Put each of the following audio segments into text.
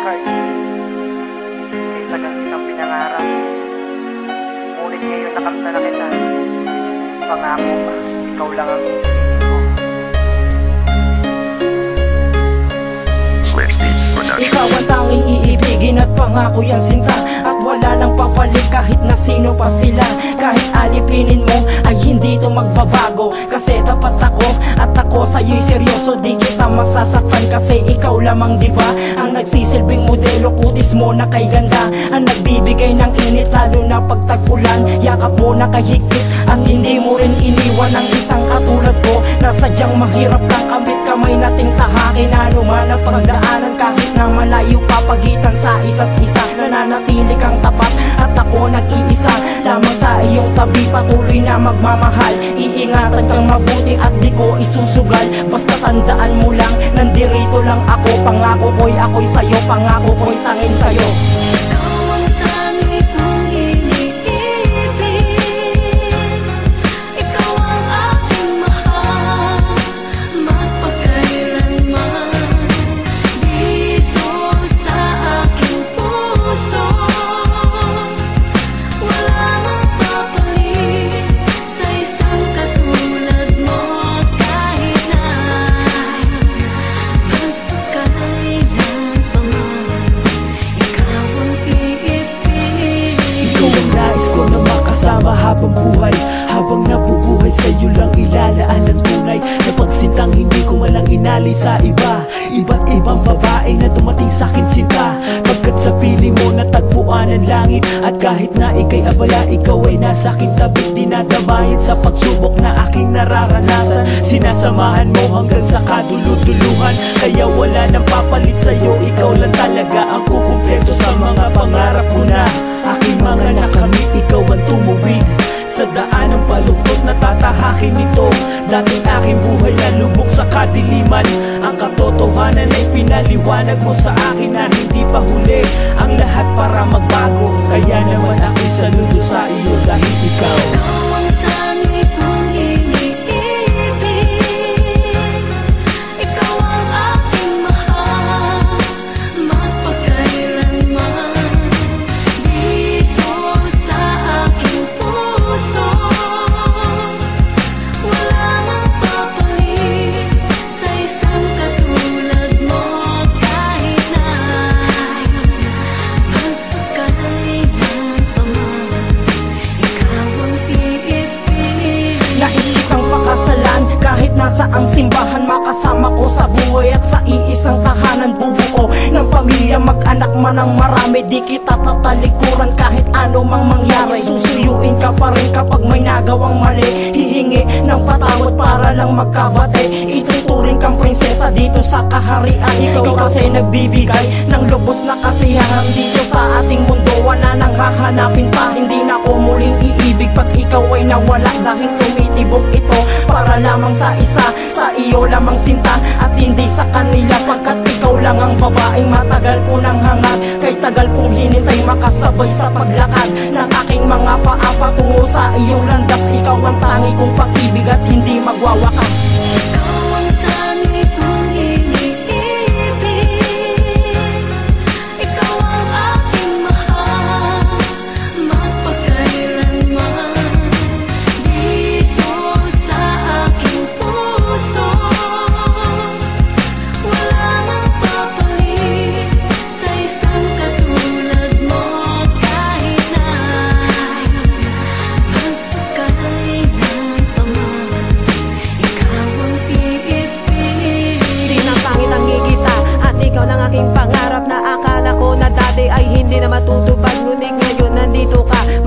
buhay kay tagang isang pinangarap. Ngunit ngayon nakamta na kita. Pangako ba, ikaw lang ang iibigin ko. Ikaw ang tanging iibigin at pangako yan sinta. At wala nang papalit kahit na sino pa sila. Kahit alipinin mo ay hindi to magbabago. Kasi tapat ako at ako sa'yo'y seryoso. Di kita masasaktan kasi ikaw lamang diba ang nagsisilbing modelo. Kutis mo na kay ganda, ang nagbibigay ng init lalo na pagtag-ulan. Yakap mo na kay higpit at hindi mo rin iniwan ang isang katulad ko na sadyang mahirap kang kamit kamay nating tahakin. Ano man ang pagdaanan kahit na malayo pa pagitan sa isa't isa, nananatili kang tapat at ako nag-iisa lamang sa iyong tabi. Patuloy na magmamahal, iingatan kang mabuti at di ko isusugal. Basta tandaan mo lang, nandirito lang ako. Pangako ko'y ako'y sa'yo, pangako ko'y tanging sa'yo. Habang buhay, habang nabubuhay sa'yo lang ilalaan ng tunay na pagsintang hindi ko malang inali sa iba. Iba't ibang babae na dumating sa'kin sinta, pagkat sa piling mo natagpuan ang langit. At kahit na ika'y abala, ikaw ay nasa aking tabi. Dinadamayan sa pagsubok na aking nararanasan. Sinasamahan mo hanggang sa kaduluduluhan. Kaya wala nang papalit sa'yo, ikaw lang talaga ang kukumpleto sa mga pangarap ko na aking mga nakamit. Ikaw ang tumuwid sa daan ng palugtod na tatahakin nito. Dating aking buhay na lubog sa kadiliman, ang katotohanan ay pinaliwanag mo sa akin na hindi pa huli ang lahat para magbago. Kaya naman ako'y saludo sa iyo dahil ikaw nasa ang simbahan, makasama ko sa buhay at sa iisang tahanan. Bubuo ng pamilya, mag-anak man ang marami. Di kita tatalikuran kahit ano mang mangyari. Susuyuin ka pa rin kapag may nagawang mali. Hihingi ng patawad para lang magkabate. Ituturing kang prinsesa dito sa kaharian. Ikaw kasi nagbibigay ng lubos na kasiyahan dito sa ating mundo. Wala nang hahanapin pa, hindi na ko muling iibig pag ikaw ay nawala. Dahil tumitibok ito para lamang sa isa, sa iyo lamang sinta at hindi sa kanila. Pagkat ikaw lang ang babaeng matagal ko nang hangat. Kay tagal kong hinintay makasabay sa paglakad ng aking mga paa patungo sa iyong landas. Ikaw ang tangi kong pag-ibig at hindi magwawakas.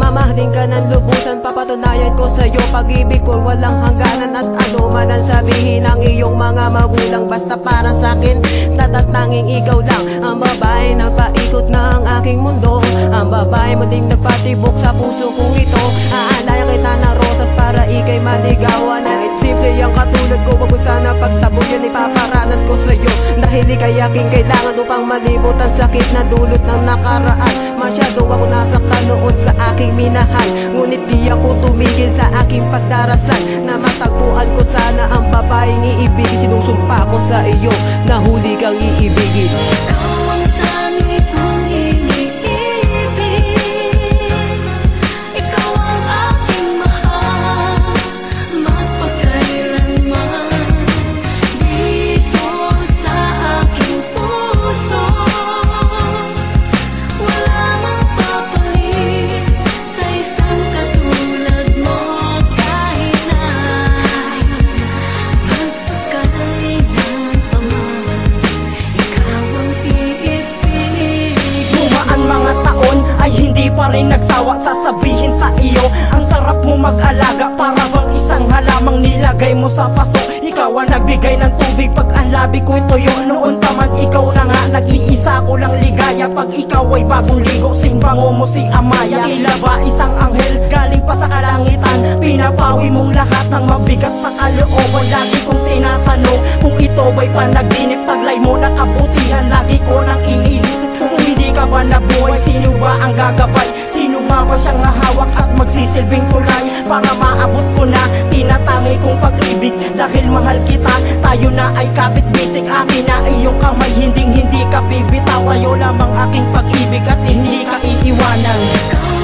Mamahalin ka ng lubusan, papatunayan ko sa'yo pag-ibig ko walang hangganan. At ano man ang sabihin ng iyong mga magulang, basta para sa'kin tatatanging ikaw lang ang babae na paikot na ang aking mundo. Ang babae muling nagpatibok sa puso kong ito. Aalayan kita ng rosas para ika'y maligawan. At simple ang katulad ko, wag mo sana pagtabo, yun ipaparanas ko sa'yo. Dahil ika'y aking kailangan upang malibot ang sakit na dulot ng nakaraan. Masyado ako nasaktan noon sa aking minahal, ngunit di ako tumigil sa aking pagdarasal na matagpuan ko sana ang babaeng iibigin. Sinusumpa ko sa iyo na huli kang iibigin. Ikaw ang tanging pa rin nagsawa sasabihin sa iyo ang sarap mo mag-alaga, para bang isang halamang nilagay mo sa paso. Ikaw ang nagbigay ng tubig pag ang labi ko'y tuyo. Noon pa man ikaw na nga, nag-iisa ko lang ligaya. Pag ikaw ay bagong ligo, singbango mo si Amaya. Tila ba isang anghel galing pa sa kalangitan, pinapawi mong lahat ng mabigat sa kalooban. Lagi kong tinatanong kung ito ba'y panaginip, taglay mo na kabutihan. Lagi ko nang iniisip kung hindi ka ba nabuhay, sino ba ang gagabay? Sino ba siyang hahawak at magsisilbing tulay para maabot ko na tinatangi kong pag-ibig? Dahil mahal kita, tayo na ay kapit-bisig. Akin na iyong kamay, hindi ka bibitaw. Sa'yo lamang aking pag-ibig at hindi ka iiwanan.